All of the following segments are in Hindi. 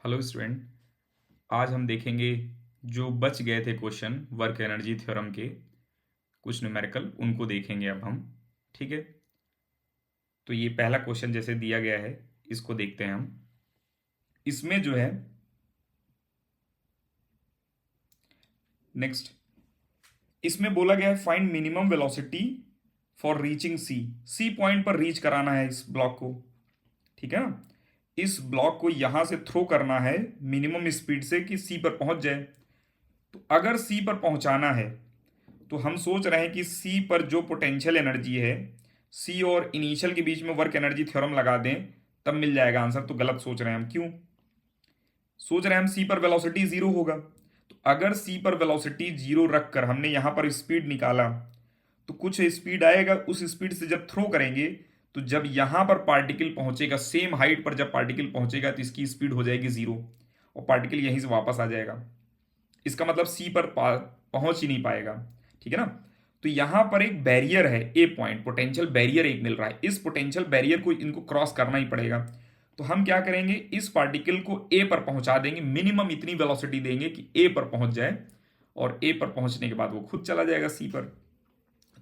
Hello student. आज हम देखेंगे जो बच गए थे क्वेश्चन वर्क एनर्जी थ्योरम के, कुछ न्यूमेरिकल उनको देखेंगे अब हम। ठीक है, तो ये पहला क्वेश्चन जैसे दिया गया है इसको देखते हैं हम। इसमें जो है नेक्स्ट, इसमें बोला गया है find minimum velocity for reaching C. C point पर रीच कराना है इस ब्लॉक को। ठीक है ना, इस ब्लॉक को यहां से थ्रो करना है मिनिमम स्पीड से कि सी पर पहुंच जाए। तो अगर सी पर पहुंचाना है तो हम सोच रहे हैं कि सी पर जो पोटेंशियल एनर्जी है, सी और इनिशियल के बीच में वर्क एनर्जी थ्योरम लगा दें तब मिल जाएगा आंसर। तो गलत सोच रहे हैं हम। क्यों सोच रहे हैं हम? सी पर वेलोसिटी जीरो होगा। तो अगर सी पर वेलोसिटी जीरो रखकर हमने यहां पर स्पीड निकाला तो कुछ स्पीड आएगा, उस स्पीड से जब थ्रो करेंगे तो जब यहां पर पार्टिकल पहुंचेगा सेम हाइट पर, जब पार्टिकल पहुंचेगा तो इसकी स्पीड हो जाएगी जीरो और पार्टिकल यहीं से वापस आ जाएगा। इसका मतलब सी पर पहुंच ही नहीं पाएगा। ठीक है ना, तो यहां पर एक बैरियर है, ए पॉइंट पोटेंशियल बैरियर एक मिल रहा है। इस पोटेंशियल बैरियर को इनको क्रॉस करना ही पड़ेगा। तो हम क्या करेंगे, इस पार्टिकल को ए पर पहुंचा देंगे, मिनिमम इतनी वेलोसिटी देंगे कि ए पर पहुंच जाए और ए पर पहुंचने के बाद वो खुद चला जाएगा सी पर।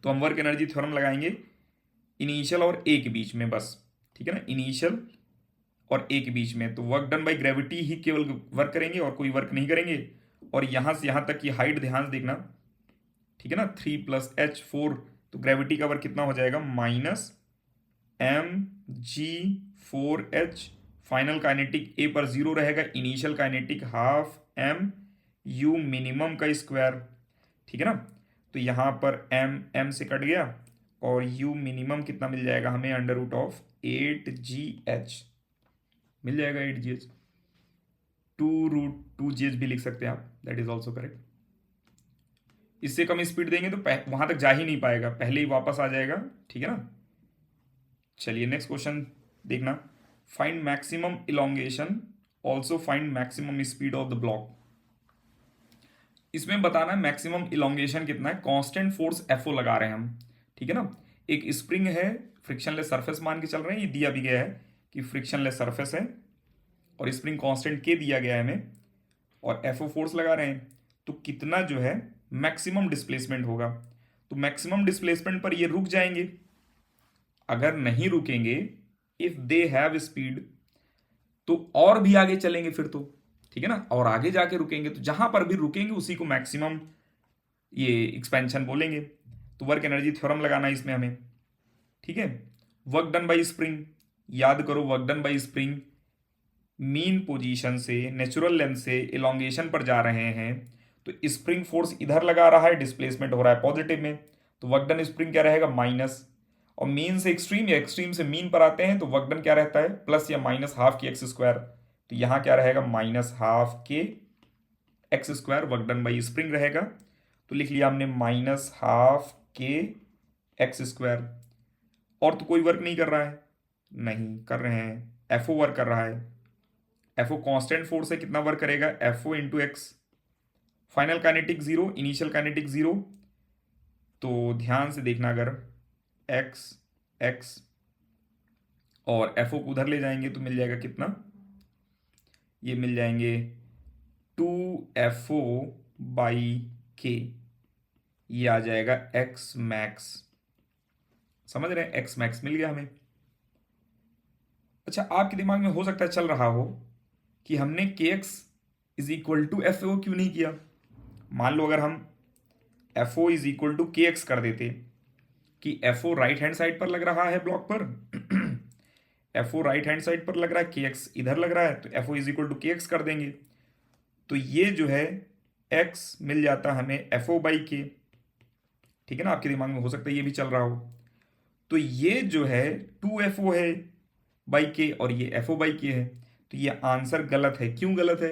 तो हम वर्क एनर्जी थ्योरम लगाएंगे इनिशियल और ए के बीच में बस। ठीक है ना, इनिशियल और ए के बीच में। तो वर्क डन बाई ग्रेविटी ही केवल वर्क करेंगे और कोई वर्क नहीं करेंगे। और यहां से यहां तक की हाइट ध्यान से देखना। ठीक है ना, 3 + h 4, तो ग्रेविटी का वर्क कितना हो जाएगा? -mg4h। फाइनल काइनेटिक ए पर जीरो रहेगा, initial kinetic half M U minimum का स्क्वायर। ठीक है ना, तो यहां पर एम एम से कट गया और यू मिनिमम कितना मिल जाएगा हमें? √8gh मिल जाएगा। 8gh, 2√2gh भी लिख सकते हैं आप, दैट इज ऑल्सो करेक्ट। इससे कम स्पीड देंगे तो वहां तक जा ही नहीं पाएगा, पहले ही वापस आ जाएगा। ठीक है ना, चलिए नेक्स्ट क्वेश्चन देखना। Find maximum elongation, also find maximum speed of the block. इसमें बताना है मैक्सिमम इलोंगेशन कितना है। कांस्टेंट फोर्स एफओ लगा रहे हैं हम। ठीक है ना, एक स्प्रिंग है, फ्रिक्शनलेस सरफेस मान के चल रहे हैं, ये दिया भी गया है कि फ्रिक्शनलेस सरफेस है और स्प्रिंग कांस्टेंट के दिया गया है हमें, और एफओ फोर्स लगा रहे हैं। तो कितना जो है मैक्सिमम डिस्प्लेसमेंट होगा? तो मैक्सिमम डिस्प्लेसमेंट पर ये रुक जाएंगे। अगर नहीं रुकेंगे, इफ दे हैव स्पीड, तो और भी आगे चलेंगे फिर तो। ठीक है ना, और आगे जाके रुकेंगे, तो जहां पर भी रुकेंगे उसी को मैक्सिमम ये एक्सपेंशन बोलेंगे। तो वर्क एनर्जी थ्योरम लगाना है इसमें हमें। ठीक है, वर्क डन बाई स्प्रिंग, याद करो work done by spring mean position से नेचुरल लेंथ से इलोंगेशन पर जा रहे हैं। तो स्प्रिंग फोर्स इधर लगा रहा है, डिस्प्लेसमेंट हो रहा है पॉजिटिव में, तो वर्क डन स्प्रिंग क्या रहेगा? माइनस। और मीन से एक्सट्रीम या एक्सट्रीम से मीन पर आते हैं तो वर्क डन क्या रहता है? प्लस या माइनस हाफ की एक्स स्क्वायर। तो यहां क्या रहेगा? -12 के X square work done by spring रहेगा। तो लिख लिया हमने -12 के एक्स स्क्वायर। और तो कोई वर्क नहीं कर रहा है? नहीं कर रहे हैं, एफओ वर्क कर रहा है। एफओ कांस्टेंट फोर्स है, कितना वर्क करेगा? FO into x. Final kinetic zero, initial kinetic zero. तो ध्यान से देखना, अगर एक्स एक्स और एफओ को उधर ले जाएंगे तो मिल जाएगा कितना? ये मिल जाएंगे 2FO/k। ये आ जाएगा एक्स मैक्स। समझ रहे हैं, एक्स मैक्स मिल गया हमें। अच्छा, आपके दिमाग में हो सकता है चल रहा हो कि हमने K X is equal to F O क्यों नहीं किया। मान लो अगर हम F O is equal to K X कर देते, कि F O right hand side पर लग रहा है ब्लॉक पर F O right hand side पर लग रहा है, के एक्स इधर लग रहा है, तो F O is equal to K X कर देंगे। तो ये जो है एक्स मिल जाता हमें एफ ओ बाई के। ठीक है ना, आपके दिमाग में हो सकता है ये भी चल रहा हो। तो ये जो है 2FO है बाई के और ये FO बाई के है। तो ये आंसर गलत है। क्यों गलत है?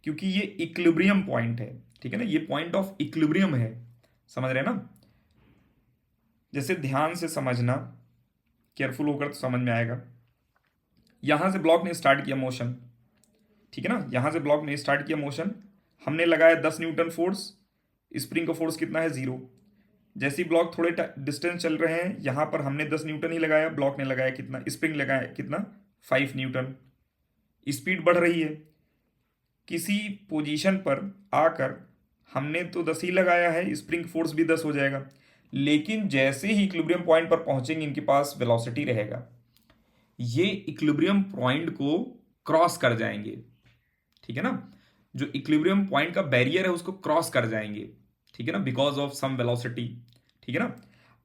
क्योंकि ये इक्विलिब्रियम पॉइंट है। ठीक है ना, ये पॉइंट ऑफ इक्विलिब्रियम है। समझ रहे हैं ना, जैसे ध्यान से समझना, केयरफुल होकर तो समझ में आएगा। यहां से ब्लॉक ने स्टार्ट किया मोशन। ठीक है ना, यहां से ब्लॉक ने स्टार्ट किया मोशन, हमने लगाया 10 न्यूटन फोर्स, स्प्रिंग का फोर्स कितना है? 0। जैसे ही ब्लॉक थोड़े डिस्टेंस चल रहे हैं, यहां पर हमने 10 न्यूटन ही लगाया, ब्लॉक ने लगाया कितना? स्प्रिंग लगाया कितना? 5 न्यूटन। स्पीड बढ़ रही है, किसी पोजीशन पर आकर हमने तो 10 ही लगाया है, स्प्रिंग फोर्स भी 10 हो जाएगा, लेकिन जैसे ही इक्विलिब्रियम पॉइंट पर पहुंचेंगे इनके पास वेलोसिटी रहेगा, ये इक्विलिब्रियम पॉइंट को क्रॉस कर जाएंगे, ठीक है ना, जो इक्विलिब्रियम पॉइंट का बैरियर है उसको क्रॉस कर जाएंगे, ठीक है ना, बिकॉज ऑफ सम वेलोसिटी, ठीक है ना।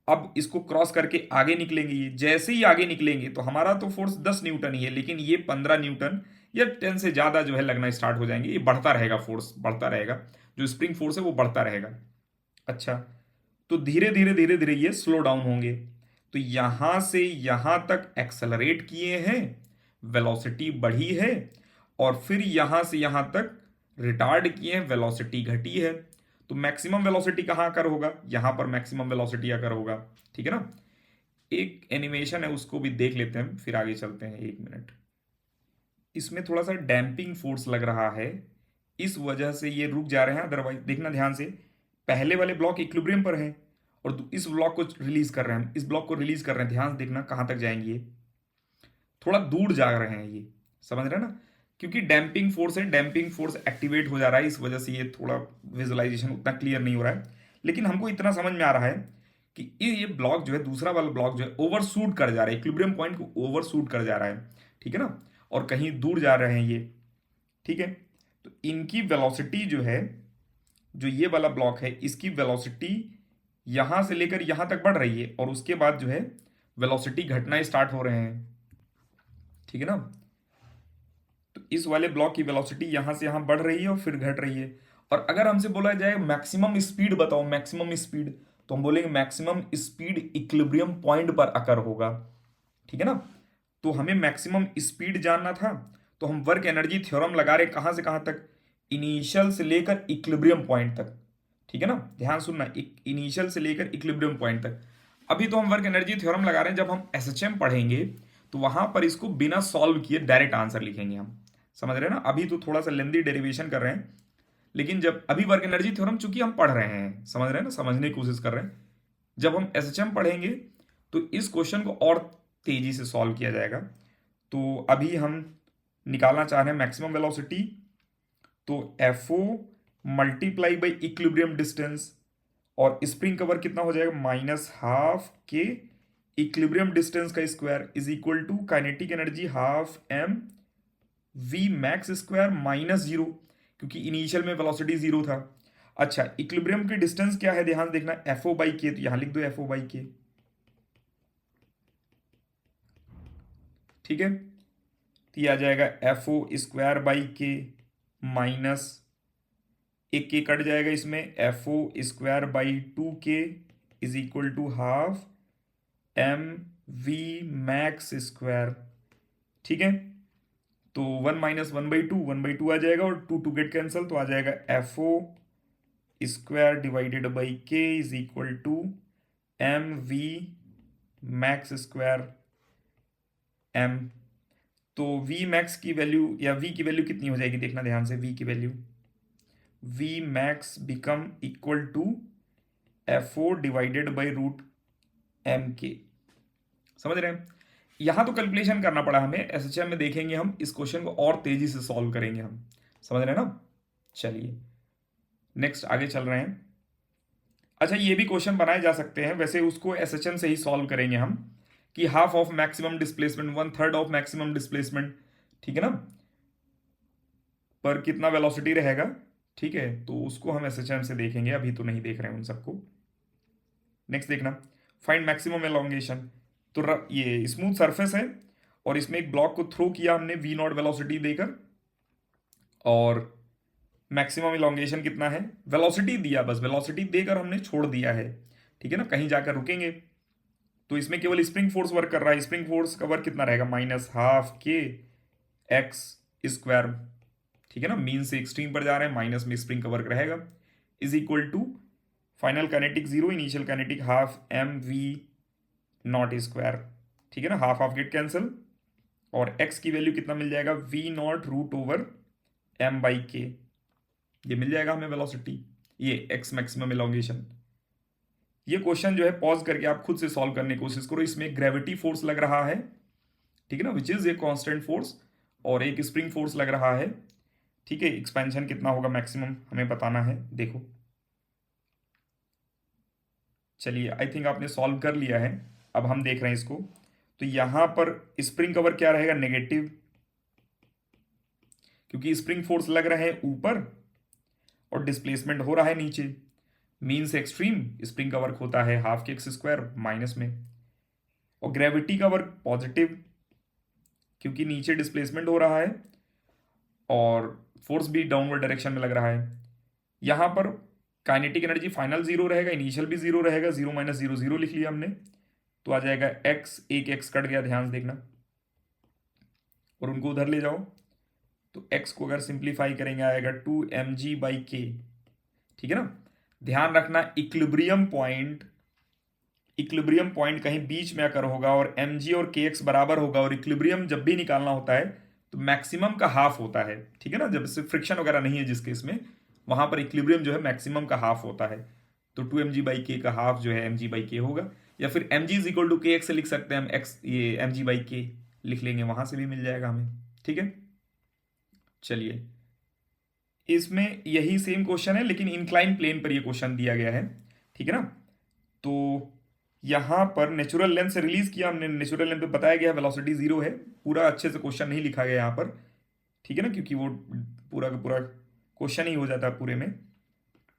अब इसको क्रॉस करके आगे निकलेंगे, ये जैसे ही आगे निकलेंगे तो हमारा तो फोर्स 10 न्यूटन ही है, लेकिन ये 15 न्यूटन या 10 से ज्यादा जो है लगना स्टार्ट हो जाएंगे, ये बढ़ता रहेगा, फोर्स बढ़ता रहेगा, जो स्प्रिंग फोर्स है वो बढ़ता रहेगा। अच्छा, तो धीरे धीरे धीरे धीरे ये स्लो डाउन होंगे, तो यहां से यहां तक एक्सेलरेट किए हैं, वेलोसिटी बढ़ी है, और फिर यहां से यहां तक रिटार्ड किए हैं, वेलोसिटी घटी है। तो मैक्सिमम वेलोसिटी कहां आकर होगा, यहां पर मैक्सिमम वेलोसिटी आकर होगा, ठीक है ना। एक एनिमेशन है उसको भी देख लेते हैं, फिर आगे चलते हैं, 1 मिनट। इसमें थोड़ा सा डैम्पिंग फोर्स लग रहा है, इस वजह से ये रुक जा रहे हैं, अदरवाइज देखना ध्यान से, पहले वाले ब्लॉक इक्विलिब्रियम पर हैं और इस ब्लॉक को रिलीज कर रहे हैं, इस ब्लॉक को रिलीज कर रहे हैं, ध्यान से देखना कहां तक जाएंगे, ये थोड़ा दूर जा रहे हैं, ये समझ रहे हैं ना, क्योंकि डैम्पिंग फोर्स है, डैम्पिंग फोर्स एक्टिवेट हो जा रहा है, इस वजह से ये थोड़ा विजुअलाइजेशन उतना क्लियर नहीं हो रहा है, लेकिन हमको इतना समझ में आ रहा है कि ये ब्लॉक जो है, दूसरा वाला ब्लॉक जो है ओवरशूट कर जा रहा है, इक्विलिब्रियम पॉइंट को ओवरशूट कर जा रहा है, ठीक है ना, और कहीं दूर जा रहे हैं ये, ठीक है। तो इनकी वेलोसिटी जो है, जो ये वाला ब्लॉक है, इसकी वेलोसिटी यहां से लेकर यहां तक बढ़ रही है, और उसके बाद जो है वेलोसिटी घटना स्टार्ट हो रहे हैं, ठीक है ना। तो इस वाले ब्लॉक की वेलोसिटी यहां से यहां बढ़ रही है और फिर घट रही है, और अगर हमसे बोला जाए मैक्सिमम स्पीड बताओ, मैक्सिमम स्पीड, तो हम बोलेंगे मैक्सिमम स्पीड इक्विलिब्रियम पॉइंट पर अकर होगा, ठीक है ना। तो हमें मैक्सिमम स्पीड जानना था, तो हम वर्क एनर्जी थ्योरम लगा रहे कहां से कहां तक, इनिशियल से लेकर इक्विलिब्रियम पॉइंट तक, ठीक है ना, ध्यान सुनना, इनिशियल से लेकर इक्विलिब्रियम पॉइंट तक। अभी तो हम वर्क एनर्जी थ्योरम लगा रहे हैं, जब हम एसएचएम पढ़ेंगे तो वहां पर इसको बिना सॉल्व किए डायरेक्ट आंसर लिखेंगे हम, समझ रहे हैं ना। अभी तो थोड़ा सा लेंदी डेरिवेशन कर रहे हैं, लेकिन जब अभी वर्क एनर्जी थ्योरम चूंकि हम पढ़ रहे हैं, समझ रहे हैं ना, समझने की कोशिश कर रहे हैं, जब हम एसएचएम पढ़ेंगे तो इस क्वेश्चन को और तेजी से सॉल्व किया जाएगा। तो अभी हम निकालना चाह रहे हैं मैक्सिमम वेलोसिटी, तो FO multiply by equilibrium distance, और स्प्रिंग कवर कितना हो जाएगा, -12 के इक्विलिब्रियम डिस्टेंस का square is equal to kinetic energy ½ m V max square -0, क्योंकि इनिशियल में वेलोसिटी 0 था। अच्छा, इक्विलिब्रियम की डिस्टेंस क्या है, ध्यान देखना, एफओ बाई के, तो यहां लिख दो एफओ बाई के, ठीक है। तो ये आ जाएगा FO square by K minus, एक के कट जाएगा इसमें, FO square by 2k is equal to ½ m v max square, ठीक है। तो 1 - 1/2, 1/2 आ जाएगा, और 2 गेट कैंसल, तो आ जाएगा FO square divided by K is equal to M V max square M. तो वी मैक्स की वैल्यू या वी की वैल्यू कितनी हो जाएगी, देखना ध्यान से, वी की value, V max become equal to FO divided by √m_k, समझ रहे हैं। यहां तो कैलकुलेशन करना पड़ा हमें, एसएचएम में देखेंगे हम, इस क्वेश्चन को और तेजी से सॉल्व करेंगे हम, समझ रहे हैं ना। चलिए नेक्स्ट आगे चल रहे हैं। अच्छा, ये भी क्वेश्चन बनाए जा सकते हैं, वैसे उसको एसएचएम से ही सॉल्व करेंगे हम, कि ½ of maximum displacement, 1/3 of maximum displacement, ठीक है ना, पर कितना वेलोसिटी रहेगा, ठीक है, तो उसको हम एसएचएम से देखेंगे, अभी तो नहीं देख रहे हैं उन सबको। नेक्स्ट देखना, फाइंड मैक्सिमम एलोंगेशन, तो ये स्मूथ सरफेस है, और इसमें एक ब्लॉक को थ्रो किया हमने v0 वेलोसिटी देकर, और मैक्सिमम इलोंगेशन कितना है, वेलोसिटी दिया, बस वेलोसिटी देकर हमने छोड़ दिया है, ठीक है ना, कहीं जाकर रुकेंगे। तो इसमें केवल स्प्रिंग फोर्स वर्क कर रहा है, स्प्रिंग फोर्स का वर्क कितना रहेगा, -½ के एक्स स्क्वायर, ठीक है ना, मीन से एक्सट्रीम पर जा रहे हैं, माइनस में स्प्रिंग का वर्क रहेगा, is equal to final kinetic 0, initial kinetic ½ m v0 square, ठीक है ना, ½ गेट कैंसिल, और x की वैल्यू कितना मिल जाएगा, v0 √m/k, ये मिल जाएगा हमें वेलोसिटी, ये x मैक्सिमम एलोंगेशन। ये क्वेश्चन जो है पॉज करके आप खुद से सॉल्व करने की कोशिश करो, इसमें ग्रेविटी फोर्स लग रहा है, ठीक है ना, which is a constant force, और एक स्प्रिंग फोर्स लग रहा है, ठीक है, एक्सपेंशन कितना होगा मैक्सिमम हमें बताना है। देखो चलिए, आई थिंक आपने सॉल्व कर लिया है। अब हम देख रहे हैं इसको। तो यहां पर स्प्रिंग कवर क्या रहेगा, नेगेटिव, क्योंकि स्प्रिंग फोर्स लग रहे हैं ऊपर और डिस्प्लेसमेंट हो रहा है नीचे। मीन्स एक्सट्रीम स्प्रिंग का वर्क होता है half K X square minus में, और ग्रेविटी का वर्क पॉजिटिव, क्योंकि नीचे डिस्प्लेसमेंट हो रहा है और फोर्स भी डाउनवर्ड डायरेक्शन में लग रहा है। यहां पर काइनेटिक एनर्जी फाइनल जीरो रहेगा, इनिशियल भी जीरो रहेगा, जीरो माइनस जीरो जीरो लिख लिया हमने। तो आ जाएगा एक्स, एक एक्स कट गया, ध्यान से देखना, और उनको उधर ले जाओ। तो एक्स को अगर सिंप्लीफाई करेंगे आएगा 2mg/k। ठीक है ना, ध्यान रखना इक्विलिब्रियम पॉइंट कहीं बीच में अगर होगा और mg और kx बराबर होगा, और इक्विलिब्रियम जब भी निकालना होता है तो मैक्सिमम का हाफ होता है। ठीक है ना, जब से फ्रिक्शन वगैरह नहीं है जिस केस में, वहां पर इक्विलिब्रियम जो है मैक्सिमम का हाफ होता है। तो 2mg/k का हाफ जो है mg/k होगा, या फिर mg is equal to kx से लिख सकते हैं हम, x ये mg/k लिख लेंगे, वहां से भी मिल जाएगा हमें। ठीक है, चलिए इसमें यही सेम क्वेश्चन है लेकिन इंक्लाइन प्लेन पर ये क्वेश्चन दिया गया है। ठीक है ना, तो यहां पर नेचुरल लेंथ से रिलीज किया हमने, नेचुरल लेंथ पे बताया गया वेलोसिटी जीरो है। पूरा अच्छे से क्वेश्चन नहीं लिखा गया यहाँ पर, ठीक है ना, क्योंकि वो पूरा का पूरा क्वेश्चन ही हो जाता है पूरे में।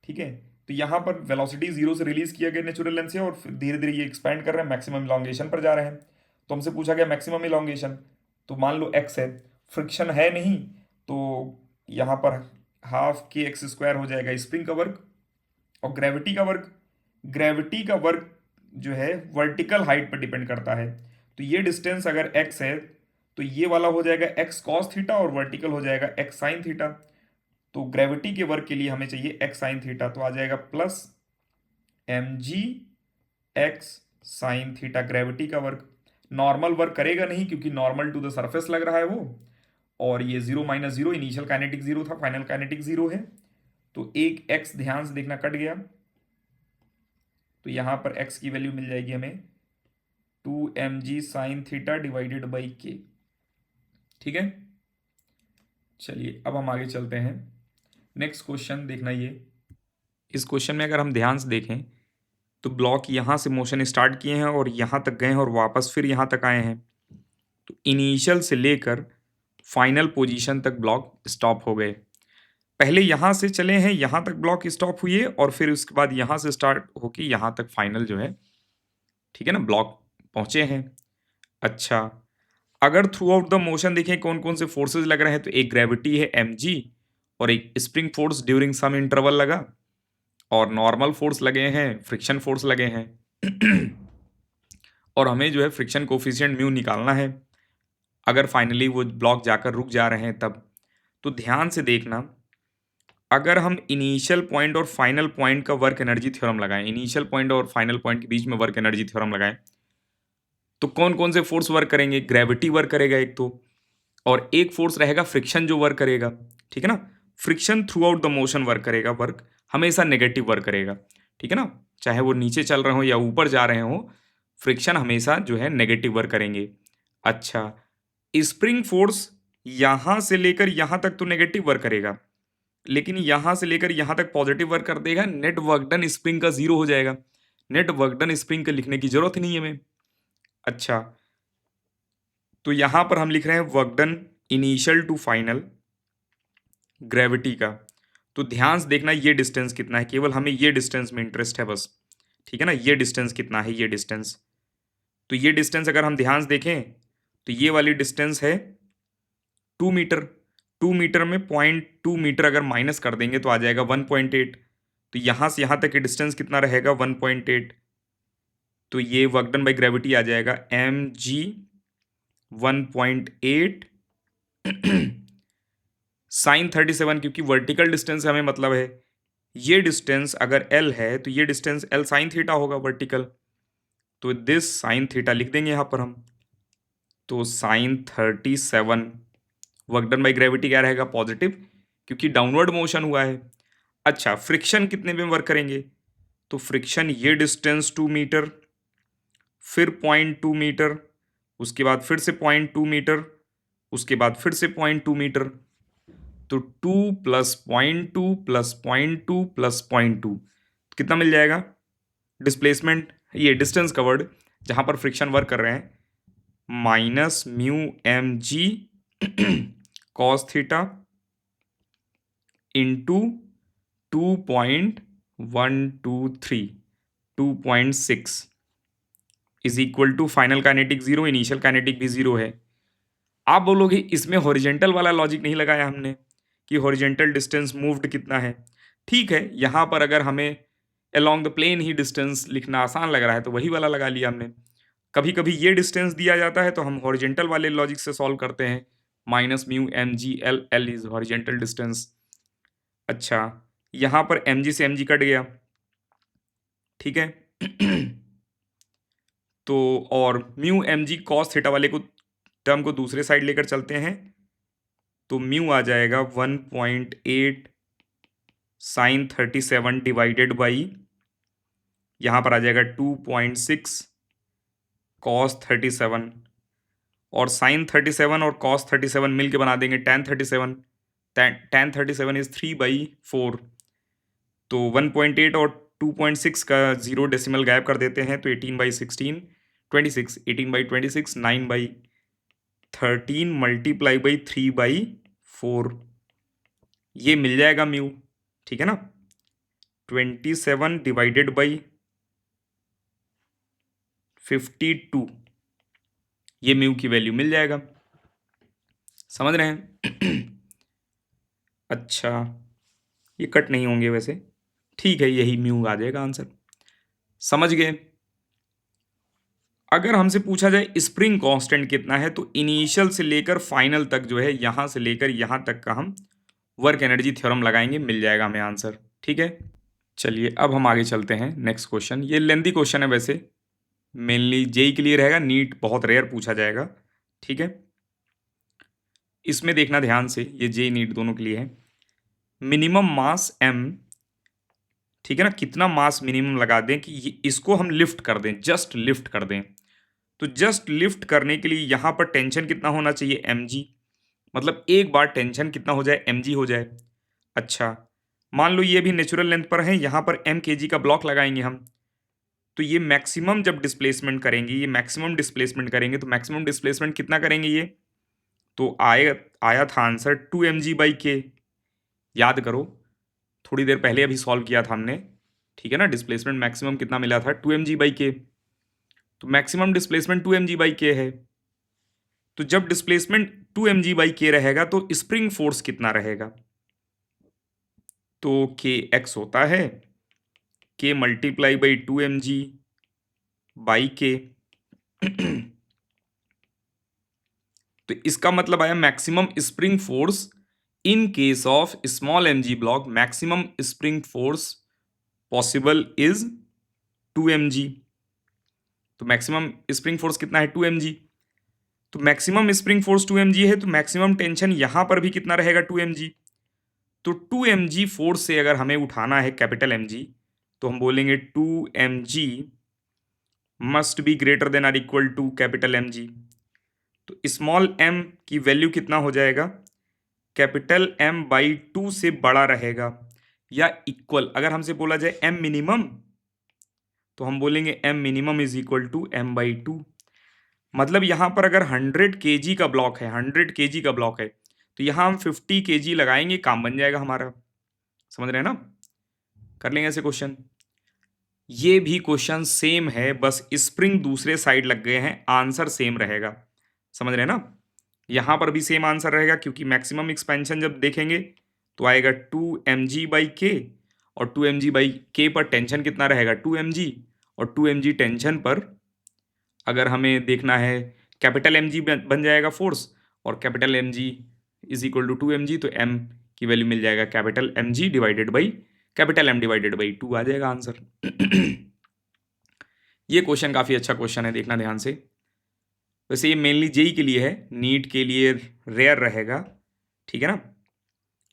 ठीक है, तो यहाँ पर वेलोसिटी जीरो से रिलीज किया गया नेचुरल लेंथ से, और फिर धीरे धीरे ये एक्सपैंड कर रहे हैं, मैक्सिमम इलॉन्गेशन पर जा रहे हैं। तो हमसे पूछा गया मैक्सिमम इलॉन्गेशन, तो मान लो एक्स है, फ्रिक्शन है नहीं, तो यहाँ पर हाफ के एक्स स्क्वायर हो जाएगा स्प्रिंग का वर्क, और ग्रेविटी का वर्क जो है वर्टिकल हाइट पर डिपेंड करता है। तो ये डिस्टेंस अगर x है तो ये वाला हो जाएगा x cos थीटा, और वर्टिकल हो जाएगा x sin थीटा। तो ग्रेविटी के वर्क के लिए हमें चाहिए x sin थीटा, तो आ जाएगा plus mg x sin theta gravity का वर्क। नॉर्मल वर्क करेगा नहीं क्योंकि नॉर्मल टू द सरफेस लग रहा है वो, और ये zero minus zero, initial kinetic zero था, फाइनल काइनेटिक जीरो है। तो एक x ध्यान से देखना कट गया, तो यहां पर x की वैल्यू मिल जाएगी हमें 2mg sin theta divided by k। ठीक है, चलिए अब हम आगे चलते हैं। नेक्स्ट क्वेश्चन देखना, ये इस क्वेश्चन में अगर हम ध्यान से देखें तो ब्लॉक यहां से मोशन स्टार्ट किए हैं और यहां तक गए हैं और वापस फिर यहां तक आए हैं। तो इनिशियल से लेकर फाइनल पोजीशन तक ब्लॉक स्टॉप हो गए। पहले यहां से चले हैं, यहां तक ब्लॉक स्टॉप हुई है, और फिर उसके बाद यहां से स्टार्ट होके यहां तक फाइनल जो है, ठीक है ना, ब्लॉक पहुंचे हैं। अच्छा, अगर थ्रू आउट द मोशन देखें कौन कौन से फोर्सेस लग रहे हैं, तो एक ग्रेविटी है mg, और एक spring force during some interval लगा, और नॉर्मल फोर्स लगे हैं, फ्रिक्शन फोर्स लगे हैं। और हमें जो है फ्रिक्शन कोफिशिएंट म्यू निकालना है अगर फाइनली वो ब्लॉक जाकर रुक जा रहे हैं तब। तो ध्यान से देखना, अगर हम इनिशियल पॉइंट और फाइनल पॉइंट का वर्क एनर्जी थ्योरम लगाएं, इनिशियल पॉइंट और फाइनल पॉइंट के बीच में वर्क एनर्जी थ्योरम लगाएं, तो कौन कौन से फोर्स वर्क करेंगे, ग्रेविटी वर्क करेगा एक तो, और एक फोर्स रहेगा फ्रिक्शन जो वर्क करेगा। ठीक है ना, friction through out the motion work करेगा, वर्क हमेशा नेगेटिव वर्क करेगा। ठीक है ना, चाहे वो नीचे चल रहे हो या ऊपर जा रहे हो, फ्रिक्शन हमेशा जो है नेगेटिव वर्क करेंगे। अच्छा, स्प्रिंग फोर्स यहां से लेकर यहां तक तो नेगेटिव वर्क करेगा, लेकिन यहां से लेकर यहां तक पॉजिटिव वर्क कर देगा। नेट वर्क डन स्प्रिंग का जीरो हो जाएगा, नेट वर्क डन स्प्रिंग का लिखने की जरूरत नहीं है हमें। अच्छा, तो यहां पर हम लिख रहे हैं work done initial to final gravity का। तो ध्यान से देखना ये डिस्टेंस कितना है, केवल हमें ये डिस्टेंस में इंटरेस्ट है बस। ठीक है ना, ये डिस्टेंस कितना है, ये डिस्टेंस, तो ये डिस्टेंस अगर हम ध्यान से देखें तो ये वाली डिस्टेंस है 2 मीटर। 2 मीटर में 0.2 मीटर अगर माइनस कर देंगे तो आ जाएगा 1.8। तो यहां से यहां तक की डिस्टेंस कितना रहेगा, 1.8। तो ये वर्क डन बाई ग्रेविटी आ जाएगा mg 1.8 साइन 37, क्योंकि वर्टिकल डिस्टेंस हमें मतलब है ये डिस्टेंस अगर l है तो ये डिस्टेंस l साइन थीटा होगा वर्टिकल। तो दिस साइन थीटा लिख देंगे यहां पर हम। तो sine 37 work done by gravity क्या रहेगा, पॉजिटिव, क्योंकि डाउनवर्ड मोशन हुआ है। अच्छा, फ्रिक्शन कितने में वर्क करेंगे, तो फ्रिक्शन ये डिस्टेंस 2 मीटर, फिर 0.2 मीटर, उसके बाद फिर से 0.2 मीटर, उसके बाद फिर से 0.2 मीटर। तो 2 प्लस 0.2 प्लस 0.2 प्लस 0.2 कितना मिल जाएगा? डिस्प्लेसमेंट, ये डिस्टेंस कवर्ड जहां पर फ्रिक्शन वर्क कर रहे हैं, minus mu M G cos theta into 2.123 2.6 is equal to final kinetic zero, initial kinetic भी जीरो है। आप बोलोगे इसमें हॉरिजेंटल वाला लॉजिक नहीं लगाया हमने कि हॉरिजेंटल डिस्टेंस मूव्ड कितना है। ठीक है, यहां पर अगर हमें अलोंग द प्लेन ही डिस्टेंस लिखना आसान लग रहा है तो वही वाला लगा लिया हमने। कभी कभी ये डिस्टेंस दिया जाता है तो हम हॉरिजेंटल वाले लॉजिक से सॉल्व करते हैं, minus mu M G L, L is horizontal distance. अच्छा, यहां पर एम जी से एम जी कट गया, ठीक है तो और mu M G cos theta वाले को टर्म को दूसरे साइड लेकर चलते हैं, तो म्यू आ जाएगा 1.8 साइन 37 डिवाइडेड बाई, यहां पर आ जाएगा 2.6 कॉस 37, और साइन 37 और कॉस 37 मिल के बना देंगे tan 37। tan 37 इज 3/4, तो 1.8 और 2.6 का जीरो डेसिमल गायब कर देते हैं, तो 18/16 26, 18/26 9/13 मल्टीप्लाई बाई 3/4, ये मिल जाएगा म्यू, ठीक है ना। 27 डिवाइडेड बाई 52, ये म्यू की वैल्यू मिल जाएगा, समझ रहे हैं अच्छा, ये कट नहीं होंगे वैसे, ठीक है, यही म्यू आ जाएगा आंसर, समझ गए। अगर हमसे पूछा जाए स्प्रिंग कांस्टेंट कितना है, तो इनिशियल से लेकर फाइनल तक जो है, यहां से लेकर यहां तक का हम वर्क एनर्जी थ्योरम लगाएंगे, मिल जाएगा हमें आंसर, ठीक है। चलिए अब हम आगे चलते हैं, नेक्स्ट क्वेश्चन, ये लेंथी क्वेश्चन है वैसे, मेनली जेई के लिए रहेगा, नीट बहुत रेयर पूछा जाएगा, ठीक है। इसमें देखना ध्यान से, ये जेई नीट दोनों के लिए है। मिनिमम मास m, ठीक है ना, कितना मास मिनिमम लगा दें कि इसको हम लिफ्ट कर दें, जस्ट लिफ्ट कर दें, तो जस्ट लिफ्ट करने के लिए यहां पर टेंशन कितना होना चाहिए, mg, मतलब एक बार टेंशन कितना हो जाए, mg हो जाए। अच्छा, मान लो ये भी नेचुरल लेंथ पर है, यहां पर m kg का ब्लॉक लगाएंगे हम, तो ये मैक्सिमम जब डिस्प्लेसमेंट करेंगे, ये मैक्सिमम डिस्प्लेसमेंट करेंगे, तो मैक्सिमम डिस्प्लेसमेंट कितना करेंगे ये, तो आया था आंसर 2mg/k, याद करो थोड़ी देर पहले अभी सॉल्व किया था हमने, ठीक है ना, डिस्प्लेसमेंट मैक्सिमम कितना मिला था, 2mg/k, तो मैक्सिमम डिस्प्लेसमेंट 2mg/k है, तो जब डिस्प्लेसमेंट 2mg/k रहेगा तो स्प्रिंग फोर्स कितना रहेगा, तो kx होता है k मल्टीप्लाई बाई 2mg/k तो इसका मतलब आया maximum spring force in case of small mg block, maximum spring force possible is 2mg, तो मैक्सिमम स्प्रिंग फोर्स कितना है, 2mg, तो मैक्सिमम स्प्रिंग फोर्स 2mg है, तो मैक्सिमम टेंशन यहां पर भी कितना रहेगा, 2mg, तो 2mg फोर्स से अगर हमें उठाना है कैपिटल mg, तो हम बोलेंगे 2mg must be greater than or equal to capital mg, तो स्मॉल m की वैल्यू कितना हो जाएगा, कैपिटल m/2 से बड़ा रहेगा या इक्वल, अगर हमसे बोला जाए m मिनिमम, तो हम बोलेंगे m minimum is equal to m/2, मतलब यहां पर अगर 100 kg का ब्लॉक है, 100 kg का ब्लॉक है, तो यहां हम 50 kg लगाएंगे, काम बन जाएगा हमारा, समझ रहे हैं ना, कर लेंगे ऐसे क्वेश्चन। ये भी क्वेश्चन सेम है, बस स्प्रिंग दूसरे साइड लग गए हैं, आंसर सेम रहेगा, समझ रहे हैं ना, यहां पर भी सेम आंसर रहेगा, क्योंकि मैक्सिमम एक्सपेंशन जब देखेंगे तो आएगा 2mg/k, और 2mg/k पर टेंशन कितना रहेगा, 2mg, और 2mg टेंशन पर अगर हमें देखना है कैपिटल mg बन जाएगा फोर्स, और capital mg is equal to 2mg, तो m की वैल्यू मिल जाएगा capital mg divided by capital m divided by 2 आ जाएगा आंसर ये क्वेश्चन काफ़ी अच्छा क्वेश्चन है, देखना ध्यान से, वैसे ये मेनली जेई के लिए है, नीट के लिए रेयर रहेगा, ठीक है ना।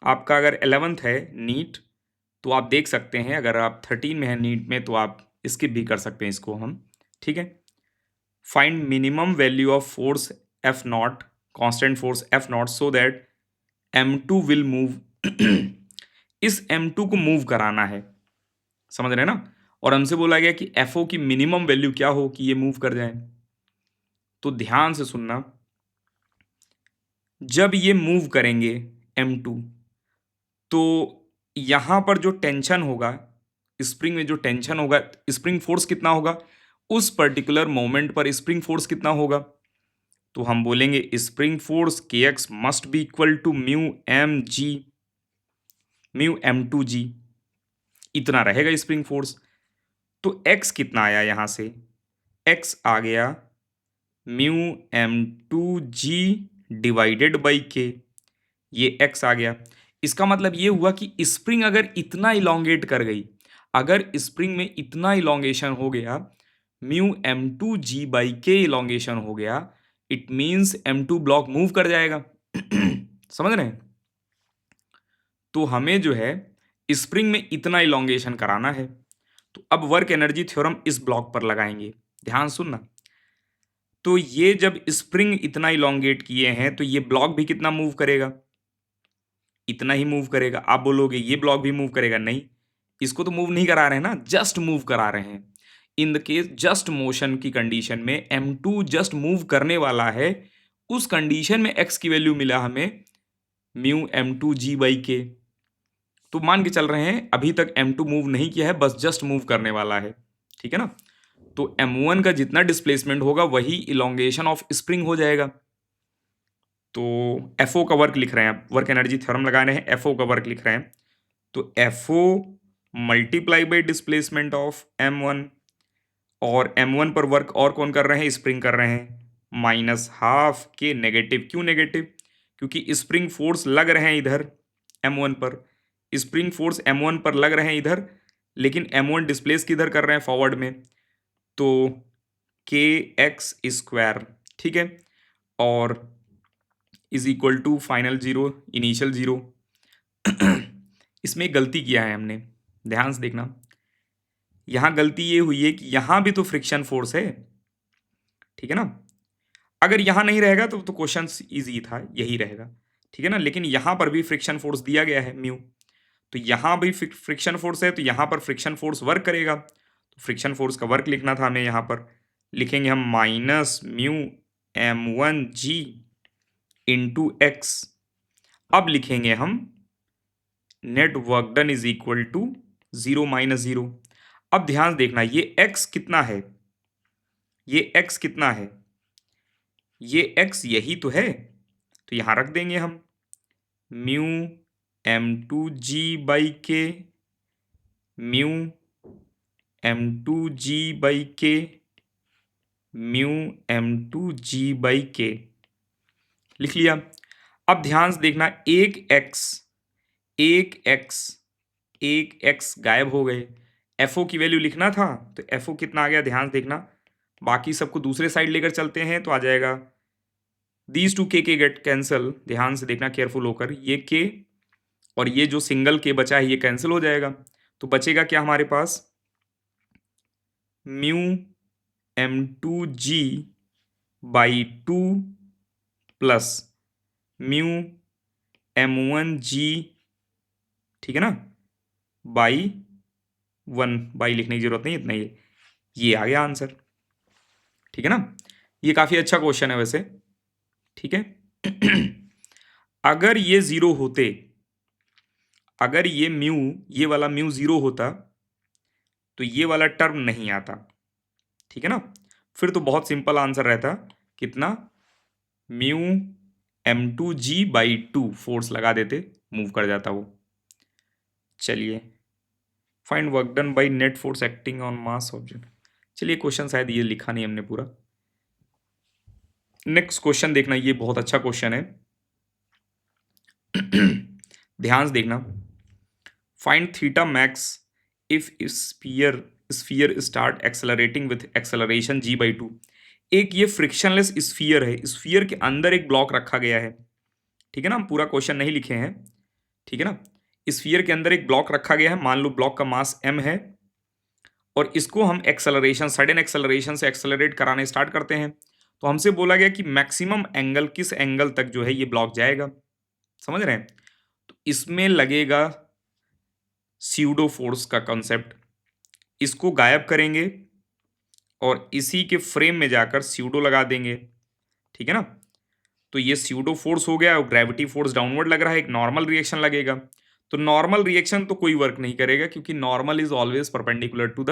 आपका अगर 11th है नीट, तो आप देख सकते हैं, अगर आप 13 में है नीट में, तो आप स्किप भी कर सकते हैं इसको हम, ठीक है। Find minimum value of force F0, constant force F0, so that M2 will move इस M2 को मूव कराना है, समझ रहे हैं ना। और हमसे बोला गया कि FO की मिनिमम वैल्यू क्या हो कि ये मूव कर जाए। तो ध्यान से सुनना, जब ये मूव करेंगे M2, तो यहां पर जो टेंशन होगा, स्प्रिंग में जो टेंशन होगा, स्प्रिंग फोर्स कितना होगा, उस पर्टिकुलर मोमेंट पर स्प्रिंग फोर्स कितना होगा। तो हम बोलेंगे spring force kx must be equal to mu M2g, इतना रहेगा स्प्रिंग फोर्स। तो x कितना आया यहां से, x आ गया mu M2g divided by k, ये x आ गया। इसका मतलब ये हुआ कि स्प्रिंग अगर इतना इलोंगेट कर गई, अगर स्प्रिंग में इतना इलोंगेशन हो गया, म्यू M2g बाई के इलोंगेशन हो गया, it means M2 block move कर जाएगा। समझ रहे हैं। तो हमें जो है स्प्रिंग में इतना इलोंगेशन कराना है। तो अब वर्क एनर्जी थ्योरम इस ब्लॉक पर लगाएंगे, ध्यान सुनना। तो ये जब स्प्रिंग इतना इलोंगेट किए हैं तो ये ब्लॉक भी कितना मूव करेगा, इतना ही मूव करेगा। आप बोलोगे ये ब्लॉक भी मूव करेगा, नहीं, इसको तो मूव नहीं करा रहे हैं ना, जस्ट मूव करा रहे हैं। In the case just motion की कंडीशन में M2 जस्ट मूव करने वाला है, उस कंडीशन में x की वैल्यू मिला हमें म्यू M2g बाई के। तो मान के चल रहे हैं अभी तक M2 मूव नहीं किया है, बस जस्ट मूव करने वाला है, ठीक है ना। तो M1 का जितना डिस्प्लेसमेंट होगा वही इलोंगेशन ऑफ स्प्रिंग हो जाएगा। तो FO का वर्क लिख रहे हैं, वर्क एनर्जी थ्योरम लगा रहे हैं, FO का वर्क लिख रहे हैं। तो FO multiply by displacement of M1, और M1 पर वर्क और कौन कर रहे हैं, स्प्रिंग कर रहे हैं, माइनस हाफ के नेगेटिव। क्यों नेगेटिव, क्योंकि स्प्रिंग फोर्स लग रहे हैं इधर M1 पर, स्प्रिंग फोर्स M1 पर लग रहे हैं इधर, लेकिन M1 डिस्प्लेस किधर कर रहे हैं, फॉरवर्ड में। तो kx स्क्वायर, ठीक है, और is equal to final zero, initial zero. इसमें गलती किया है हमने, ध्यान से देखना। यहां गलती ये हुई है कि यहां भी तो फ्रिक्शन फोर्स है, ठीक है ना। अगर यहां नहीं रहेगा तो क्वेश्चन इजी था, यही रहेगा, ठीक है ना। लेकिन यहां पर भी फ्रिक्शन फोर्स दिया गया है म्यू, तो यहां भी फ्रिक्शन फोर्स है, तो यहां पर फ्रिक्शन फोर्स वर्क करेगा। तो फ्रिक्शन फोर्स का वर्क लिखना था हमें, यहां पर लिखेंगे हम minus mu M1g into x. अब लिखेंगे हम net work done is equal to 0 minus 0। अब ध्यान देखना, ये x कितना है, ये x कितना है, ये x यही तो है, तो यहां रख देंगे हम म्यू M2g बाई के, म्यू M2g बाई के, म्यू M2g बाई के, लिख लिया। अब ध्यान से देखना, एक x गायब हो गए। FO की वैल्यू लिखना था, तो FO कितना आ गया, ध्यान से देखना। बाकी सबको दूसरे साइड लेकर चलते हैं तो आ जाएगा दीज टू के गेट कैंसिल, ध्यान से देखना केयरफुल होकर। ये के और ये जो सिंगल के बचा है ये कैंसिल हो जाएगा, तो बचेगा क्या हमारे पास, mu M2g by 2 plus mu M1g, ठीक है ना, बाई 1, बाई लिखने की जरूरत नहीं, इतना ही, ये आ गया आंसर, ठीक है ना। ये काफी अच्छा क्वेश्चन है वैसे, ठीक है। अगर ये जीरो होते, अगर ये वाला म्यू जीरो होता तो ये वाला टर्म नहीं आता, ठीक है ना। फिर तो बहुत सिंपल आंसर रहता, कितना, म्यू M2g बाई 2 फोर्स लगा देते, मूव कर जाता वो। चलिए, find work done by net force acting on mass object. चलिए, क्वेश्चन शायद ये लिखा नहीं हमने पूरा। नेक्स्ट क्वेश्चन देखना, ये बहुत अच्छा क्वेश्चन है। ध्यान से देखना, find theta max if sphere start accelerating with acceleration g by 2। एक ये फ्रिक्शनलेस स्फीयर है, स्फीयर के अंदर एक ब्लॉक रखा गया है, ठीक है ना। हम पूरा क्वेश्चन नहीं लिखे हैं, ठीक है ना। स्फीयर के अंदर एक ब्लॉक रखा गया है, मान लो ब्लॉक का मास m है, और इसको हम एक्सेलरेशन, सडन एक्सेलरेशन से एक्सेलरेट कराने स्टार्ट करते हैं। तो हमसे बोला गया कि मैक्सिमम एंगल, किस एंगल तक जो है ये ब्लॉक जाएगा। समझ रहे हैं? तो इसमें लगेगा स्यूडो फोर्स का कॉन्सेप्ट, इसको गायब करेंगे और इसी के फ्रेम में जाकर स्यूडो लगा देंगे, ठीक है ना? तो ये स्यूडो फोर्स हो गया और ग्रेविटी फोर्स डाउनवर्ड लग रहा है, एक नॉर्मल रिएक्शन लगेगा। तो नॉर्मल रिएक्शन तो कोई वर्क नहीं करेगा क्योंकि normal is always perpendicular to the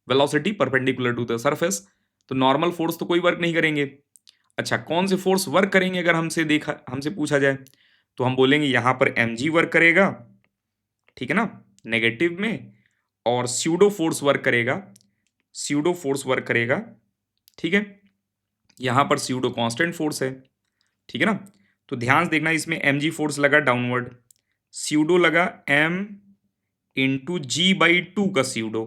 velocity, perpendicular to the surface. तो नॉर्मल फोर्स तो कोई वर्क नहीं करेंगे। अच्छा, कौन से फोर्स वर्क करेंगे अगर हमसे पूछा जाए, तो हम बोलेंगे यहां पर mg वर्क करेगा, ठीक है ना, नेगेटिव में, और स्यूडो फोर्स वर्क करेगा, स्यूडो फोर्स वर्क करेगा, ठीक है। यहां पर स्यूडो कांस्टेंट फोर्स है, ठीक है ना। तो ध्यान से देखना, इसमें mg फोर्स लगा डाउनवर्ड, स्यूडो लगा m इंटू g/2 का स्यूडो।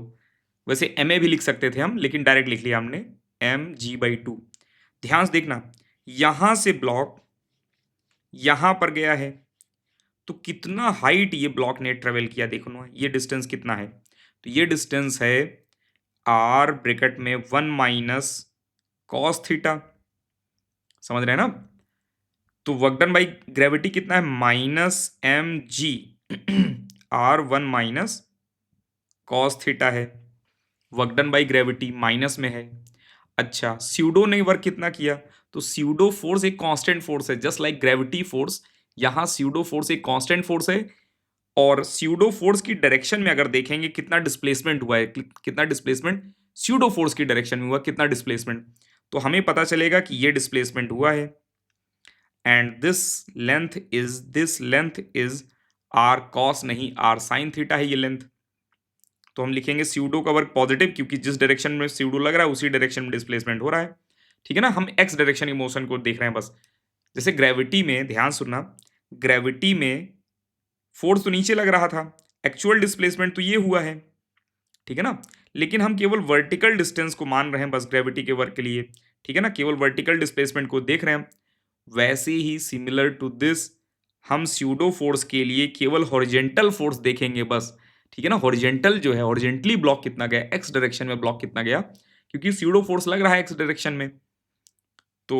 वैसे ma भी लिख सकते थे हम, लेकिन डायरेक्ट लिख लिया हमने mg/2। ध्यान से देखना, यहां से ब्लॉक यहां पर गया है, तो कितना हाइट ये ब्लॉक ने ट्रेवल किया देखो ना, ये डिस्टेंस कितना है। तो ये डिस्टेंस है r ब्रैकेट में 1 माइनस कॉस थीटा, समझ रहे हैं ना। तो वर्क डन बाई ग्रेविटी कितना है, -mg r1 minus cos theta है, work done by gravity minus में है। अच्छा, स्यूडो ने वर्क कितना किया, तो स्यूडो फोर्स एक कांस्टेंट फोर्स है, जस्ट लाइक ग्रेविटी फोर्स। यहां स्यूडो फोर्स एक कांस्टेंट फोर्स है, और स्यूडो फोर्स की डायरेक्शन में अगर देखेंगे कितना डिस्प्लेसमेंट हुआ है, कितना डिस्प्लेसमेंट स्यूडो फोर्स की डायरेक्शन में हुआ, कितना डिस्प्लेसमेंट, तो हमें पता चलेगा कि ये डिस्प्लेसमेंट हुआ है, and this length is R cos, नहीं आर साइन थीटा है ये लेंथ। तो हम लिखेंगे स्यूडो का वर्क पॉजिटिव, क्योंकि जिस डायरेक्शन में स्यूडो लग रहा है उसी डायरेक्शन में डिस्प्लेसमेंट हो रहा है, ठीक है ना। हम एक्स डायरेक्शन की मोशन को देख रहे हैं बस। जैसे ग्रेविटी में, ध्यान सुनना, ग्रेविटी में फोर्स तो नीचे लग रहा था, एक्चुअल डिस्प्लेसमेंट तो ये हुआ है, ठीक है ना। लेकिन हम केवल वर्टिकल डिस्टेंस को मान रहे हैं बस ग्रेविटी के वर्क के लिए, ठीक है ना, केवल वर्टिकल डिस्प्लेसमेंट को देख रहे हैं। वैसे ही सिमिलर टू दिस, हम स्यूडो फोर्स के लिए केवल हॉरिजेंटल फोर्स देखेंगे बस, ठीक है ना। हॉरिजेंटल जो है, हॉरिजेंटली ब्लॉक कितना गया, एक्स डायरेक्शन में ब्लॉक कितना गया, क्योंकि स्यूडो फोर्स लग रहा है एक्स डायरेक्शन में। तो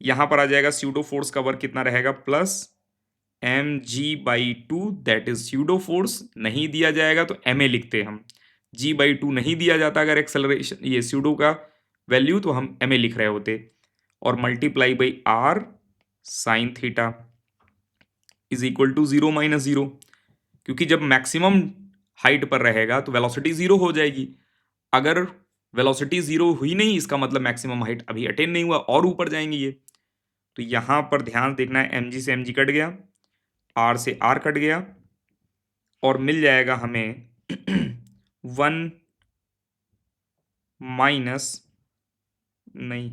यहां पर आ जाएगा स्यूडो फोर्स का वर्क कितना रहेगा, plus mg/2, that is pseudo force. नहीं दिया जाएगा तो ma लिखते हैं हम, g/2 नहीं दिया जाता अगर एक्सेलरेशन ये स्यूडो का वैल्यू, तो हम ma लिख रहे होते, और multiply by r sine theta is equal to 0 minus 0, क्योंकि जब मैक्सिमम हाइट पर रहेगा तो वेलोसिटी 0 हो जाएगी। अगर वेलोसिटी 0 हुई नहीं, इसका मतलब मैक्सिमम हाइट अभी अटेन नहीं हुआ, और ऊपर जाएंगे ये। तो यहां पर ध्यान देखना है, mg से mg कट गया, r से r कट गया, और मिल जाएगा हमें 1 माइनस, नहीं,